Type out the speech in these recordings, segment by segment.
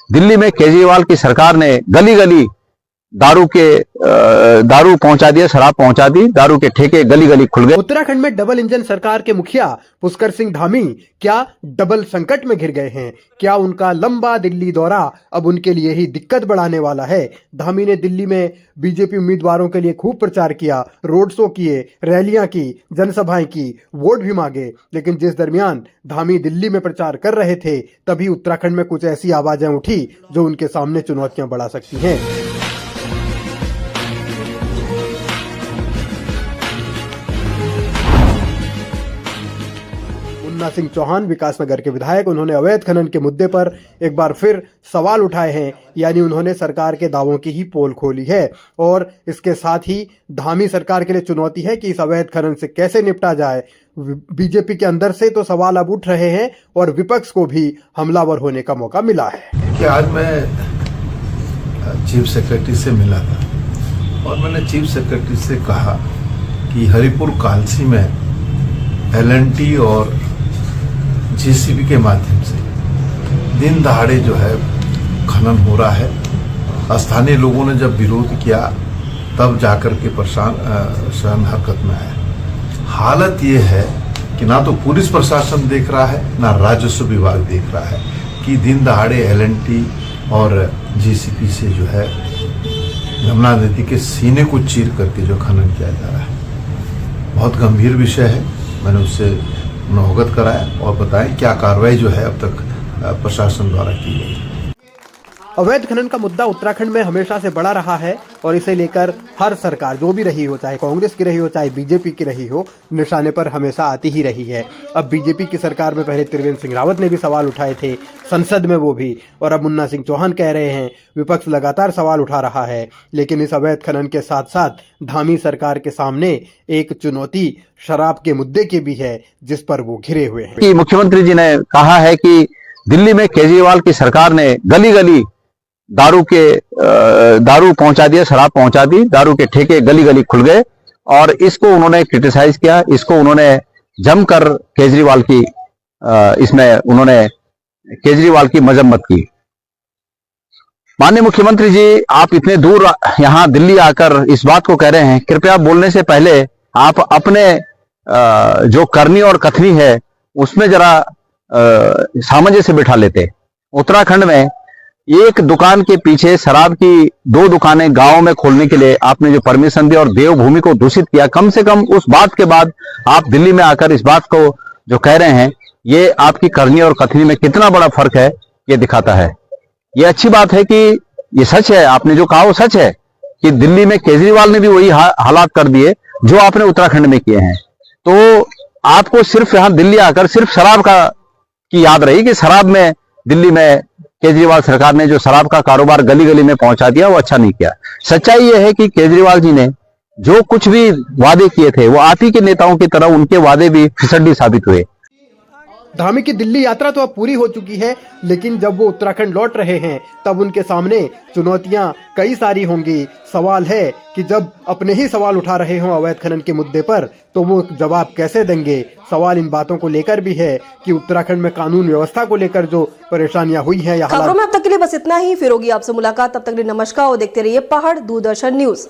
दिल्ली में केजरीवाल की सरकार ने गली गली दारू पहुंचा दिया, शराब पहुंचा दी, दारू के ठेके गली गली खुल गए। उत्तराखंड में डबल इंजन सरकार के मुखिया पुष्कर सिंह धामी क्या डबल संकट में घिर गए हैं? क्या उनका लंबा दिल्ली दौरा अब उनके लिए ही दिक्कत बढ़ाने वाला है? धामी ने दिल्ली में बीजेपी उम्मीदवारों के लिए खूब प्रचार किया, रोड शो किए, रैलियां की, जनसभाएं की, वोट भी मांगे। लेकिन जिस दरमियान धामी दिल्ली में प्रचार कर रहे थे, तभी उत्तराखंड में कुछ ऐसी आवाजें उठी जो उनके सामने चुनौतियां बढ़ा सकती हैं। मुन्ना सिंह चौहान विकासनगर के विधायक, उन्होंने अवैध खनन के मुद्दे पर एक बार फिर सवाल उठाए हैं। यानी उन्होंने सरकार के दावों की ही पोल खोली है और इसके साथ ही धामी सरकार के लिए चुनौती है कि इस अवैध खनन से कैसे निपटा जाए। बीजेपी के अंदर से तो सवाल अब उठ रहे हैं और विपक्ष को भी हमलावर होने का मौका मिला है। कि आज मैं चीफ सेक्रेटरी से मिला था और मैंने चीफ सेक्रेटरी से कहा कि हरिपुर कालसी में LNT और JCB के माध्यम से दिन दहाड़े जो है खनन हो रहा है। स्थानीय लोगों ने जब विरोध किया तब जाकर के प्रशासन हरकत में आया। हालत ये है कि ना तो पुलिस प्रशासन देख रहा है, ना राजस्व विभाग देख रहा है कि दिन दहाड़े LNT और JCB से जो है यमुना नदी के सीने को चीर करके जो खनन किया जा रहा है, बहुत गंभीर विषय है। मैंने उससे अवगत कराया और बताया क्या कार्रवाई जो है अब तक प्रशासन द्वारा की गई। अवैध खनन का मुद्दा उत्तराखंड में हमेशा से बड़ा रहा है और इसे लेकर हर सरकार जो भी रही हो, चाहे कांग्रेस की रही हो, चाहे बीजेपी की रही हो, निशाने पर हमेशा आती ही रही है। अब बीजेपी की सरकार में पहले त्रिवेंद्र सिंह रावत ने भी सवाल उठाए थे, संसद में वो भी, और अब मुन्ना सिंह चौहान कह रहे हैं। विपक्ष लगातार सवाल उठा रहा है, लेकिन इस अवैध खनन के साथ साथ धामी सरकार के सामने एक चुनौती शराब के मुद्दे की भी है, जिस पर वो घिरे हुए हैं। मुख्यमंत्री जी ने कहा है कि दिल्ली में केजरीवाल की सरकार ने गली गली दारू पहुंचा दिया, शराब पहुंचा दी, दारू के ठेके गली गली खुल गए और इसको उन्होंने क्रिटिसाइज किया। इसको उन्होंने जमकर केजरीवाल की मजम्मत की। माननीय मुख्यमंत्री जी, आप इतने दूर यहां दिल्ली आकर इस बात को कह रहे हैं, कृपया बोलने से पहले आप अपने जो करनी और कथनी है उसमें जरा सामंजस्य बिठा लेते। उत्तराखंड में एक दुकान के पीछे शराब की 2 दुकानें गांव में खोलने के लिए आपने जो परमिशन दी और देवभूमि को दूषित किया, कम से कम उस बात के बाद आप दिल्ली में आकर इस बात को जो कह रहे हैं, ये आपकी करनी और कथनी में कितना बड़ा फर्क है ये दिखाता है। ये अच्छी बात है कि ये सच है, आपने जो कहा वो सच है कि दिल्ली में केजरीवाल ने भी वही हालात कर दिए जो आपने उत्तराखंड में किए हैं। तो आपको सिर्फ यहां दिल्ली आकर सिर्फ शराब की याद रही कि शराब में दिल्ली में केजरीवाल सरकार ने जो शराब का कारोबार गली गली में पहुंचा दिया वो अच्छा नहीं किया। सच्चाई यह है कि केजरीवाल जी ने जो कुछ भी वादे किए थे वो आप ही के नेताओं की तरह उनके वादे भी फिसड्डी साबित हुए। धामी की दिल्ली यात्रा तो अब पूरी हो चुकी है, लेकिन जब वो उत्तराखंड लौट रहे हैं तब उनके सामने चुनौतियां कई सारी होंगी। सवाल है कि जब अपने ही सवाल उठा रहे हों अवैध खनन के मुद्दे पर, तो वो जवाब कैसे देंगे। सवाल इन बातों को लेकर भी है कि उत्तराखंड में कानून व्यवस्था को लेकर जो परेशानियां हुई हैं या खबरों में अब तक के लिए बस इतना ही। फिर होगी आपसे मुलाकात, तब तक के लिए नमस्कार और देखते रहिए पहाड़ दूरदर्शन न्यूज।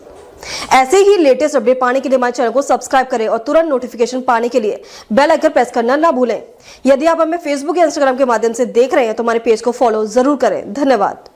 ऐसे ही लेटेस्ट अपडेट पाने के लिए हमारे चैनल को सब्सक्राइब करें और तुरंत नोटिफिकेशन पाने के लिए बेल आइकन प्रेस करना ना भूलें। यदि आप हमें फेसबुक या इंस्टाग्राम के माध्यम से देख रहे हैं तो हमारे पेज को फॉलो जरूर करें। धन्यवाद।